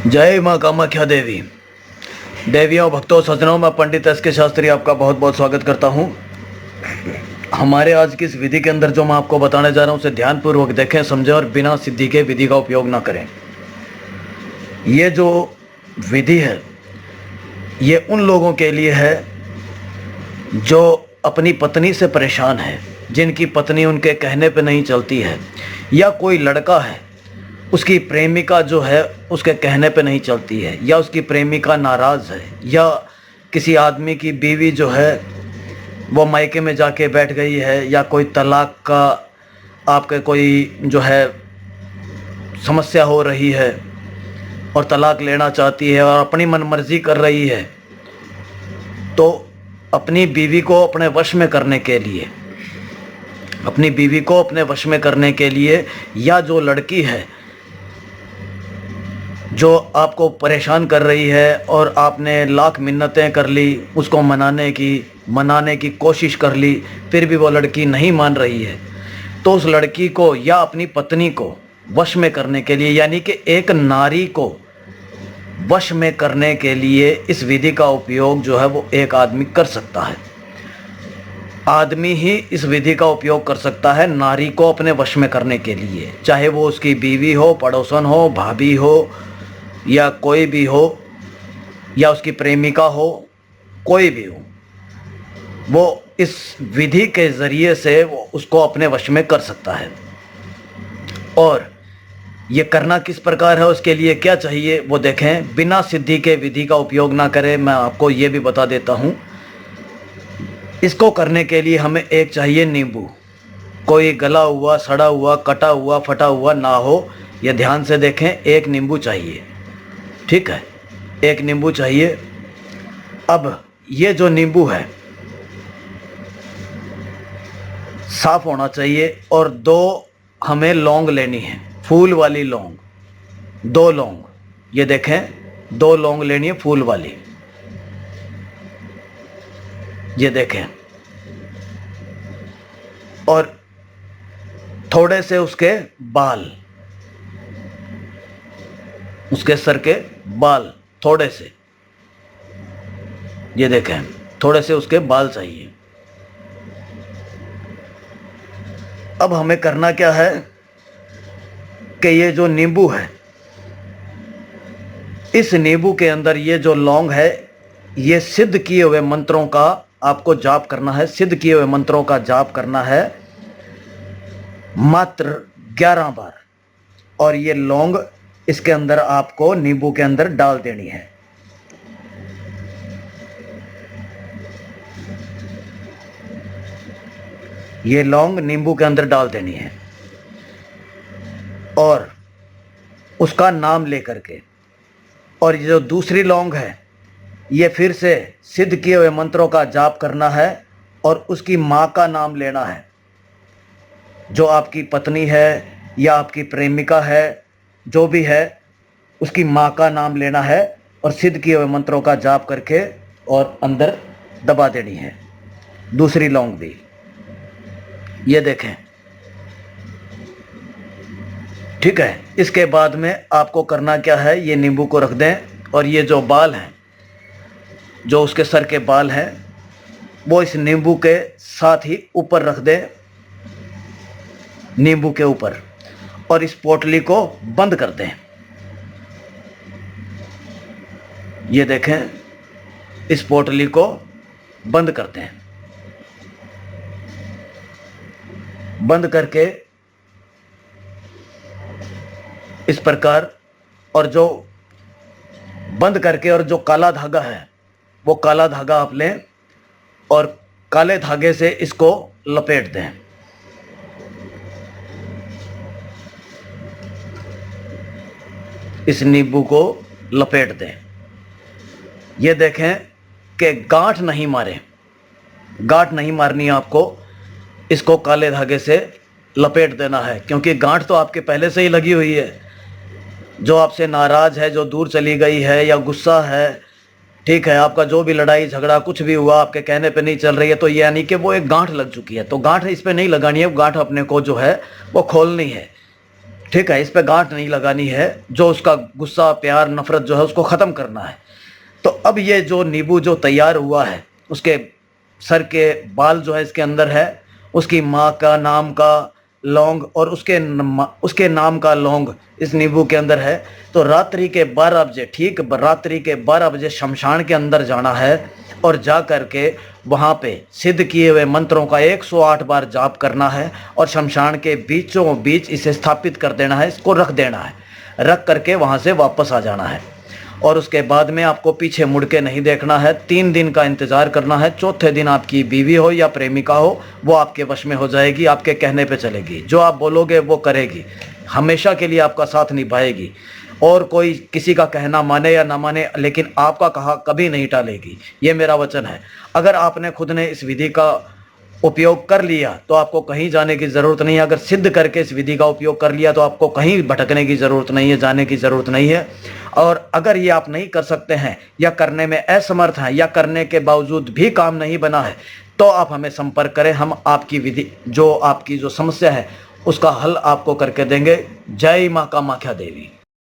जय माँ कामाख्या देवी। देवियों, भक्तों, सज्जनों, मैं पंडित एस के शास्त्री आपका बहुत बहुत स्वागत करता हूँ। हमारे आज की इस विधि के अंदर जो मैं आपको बताने जा रहा हूँ उसे ध्यानपूर्वक देखें, समझें और बिना सिद्धि के विधि का उपयोग ना करें। ये जो विधि है ये उन लोगों के लिए है जो अपनी पत्नी से परेशान है, जिनकी पत्नी उनके कहने पे नहीं चलती है, या कोई लड़का है उसकी प्रेमिका जो है उसके कहने पे नहीं चलती है, या उसकी प्रेमिका नाराज़ है, या किसी आदमी की बीवी जो है वो मायके में जाके बैठ गई है, या कोई तलाक का आपके कोई जो है समस्या हो रही है और तलाक लेना चाहती है और अपनी मनमर्जी कर रही है। तो अपनी बीवी को अपने वश में करने के लिए, अपनी बीवी को अपने वश में करने के लिए, या जो लड़की है जो आपको परेशान कर रही है और आपने लाख मिन्नतें कर ली उसको मनाने की कोशिश कर ली, फिर भी वो लड़की नहीं मान रही है, तो उस लड़की को या अपनी पत्नी को वश में करने के लिए, यानी कि एक नारी को वश में करने के लिए इस विधि का उपयोग जो है वो एक आदमी कर सकता है। आदमी ही इस विधि का उपयोग कर सकता है नारी को अपने वश में करने के लिए, चाहे वो उसकी बीवी हो, पड़ोसन हो, भाभी हो, या कोई भी हो, या उसकी प्रेमिका हो, कोई भी हो, वो इस विधि के ज़रिए से वो उसको अपने वश में कर सकता है। और ये करना किस प्रकार है, उसके लिए क्या चाहिए वो देखें। बिना सिद्धि के विधि का उपयोग ना करें, मैं आपको ये भी बता देता हूँ। इसको करने के लिए हमें एक चाहिए नींबू। कोई गला हुआ, सड़ा हुआ, कटा हुआ, फटा हुआ ना हो, ये ध्यान से देखें। एक नींबू चाहिए, ठीक है, एक नींबू चाहिए। अब ये जो नींबू है साफ होना चाहिए, और दो हमें लौंग लेनी है, फूल वाली लौंग, दो लौंग, ये देखें, दो लौंग लेनी है फूल वाली, ये देखें। और थोड़े से उसके बाल, उसके सर के बाल थोड़े से, ये देखें, थोड़े से उसके बाल चाहिए। अब हमें करना क्या है कि ये जो नींबू है, इस नींबू के अंदर ये जो लौंग है, ये सिद्ध किए हुए मंत्रों का आपको जाप करना है। सिद्ध किए हुए मंत्रों का जाप करना है मात्र 11 बार, और ये लौंग इसके अंदर आपको नींबू के अंदर डाल देनी है। ये लौंग नींबू के अंदर डाल देनी है, और उसका नाम लेकर के, और ये जो दूसरी लौंग है ये फिर से सिद्ध किए हुए मंत्रों का जाप करना है, और उसकी माँ का नाम लेना है। जो आपकी पत्नी है या आपकी प्रेमिका है, जो भी है, उसकी माँ का नाम लेना है, और सिद्ध किए हुए मंत्रों का जाप करके और अंदर दबा देनी है दूसरी लौंग भी, ये देखें, ठीक है। इसके बाद में आपको करना क्या है, ये नींबू को रख दें, और ये जो बाल हैं, जो उसके सर के बाल हैं, वो इस नींबू के साथ ही ऊपर रख दें, नींबू के ऊपर, और इस पोटली को बंद कर दें। ये देखें, इस पोटली को बंद कर दें। बंद करके इस प्रकार, और जो बंद करके, और जो काला धागा है वो काला धागा आप लें, और काले धागे से इसको लपेट दें। इस नींबू को लपेट दें। ये देखें कि गांठ नहीं मारे, गांठ नहीं मारनी है आपको, इसको काले धागे से लपेट देना है, क्योंकि गांठ तो आपके पहले से ही लगी हुई है। जो आपसे नाराज़ है, जो दूर चली गई है, या गुस्सा है, ठीक है, आपका जो भी लड़ाई झगड़ा कुछ भी हुआ, आपके कहने पे नहीं चल रही है, तो यानी कि वो एक गांठ लग चुकी है। तो गांठ इस पे नहीं लगानी है, गांठ अपने को जो है वो खोलनी है। ठीक है, इस पे गांठ नहीं लगानी है, जो उसका गुस्सा प्यार नफरत जो है उसको ख़त्म करना है। तो अब ये जो नींबू जो तैयार हुआ है, उसके सर के बाल जो है इसके अंदर है, उसकी माँ का नाम का लौंग और उसके नाम का लौंग इस नींबू के अंदर है। तो रात्रि के 12 बजे, ठीक रात्रि के 12 बजे शमशान के अंदर जाना है और जा करके वहाँ पे सिद्ध किए हुए मंत्रों का 108 बार जाप करना है और शमशान के बीचों बीच इसे स्थापित कर देना है, इसको रख देना है। रख करके वहाँ से वापस आ जाना है और उसके बाद में आपको पीछे मुड़ के नहीं देखना है। 3 दिन का इंतज़ार करना है। चौथे दिन आपकी बीवी हो या प्रेमिका हो, वो आपके वश में हो जाएगी, आपके कहने पे चलेगी, जो आप बोलोगे वो करेगी, हमेशा के लिए आपका साथ निभाएगी और कोई किसी का कहना माने या ना माने, लेकिन आपका कहा कभी नहीं टालेगी। ये मेरा वचन है। अगर आपने खुद ने इस विधि का उपयोग कर लिया तो आपको कहीं जाने की ज़रूरत नहीं है। अगर सिद्ध करके इस विधि का उपयोग कर लिया तो आपको कहीं भटकने की ज़रूरत नहीं है, जाने की ज़रूरत नहीं है। और अगर ये आप नहीं कर सकते हैं या करने में असमर्थ हैं या करने के बावजूद भी काम नहीं बना है, तो आप हमें संपर्क करें। हम आपकी विधि जो आपकी जो समस्या है उसका हल आपको करके देंगे। जय माँ कामाख्या देवी।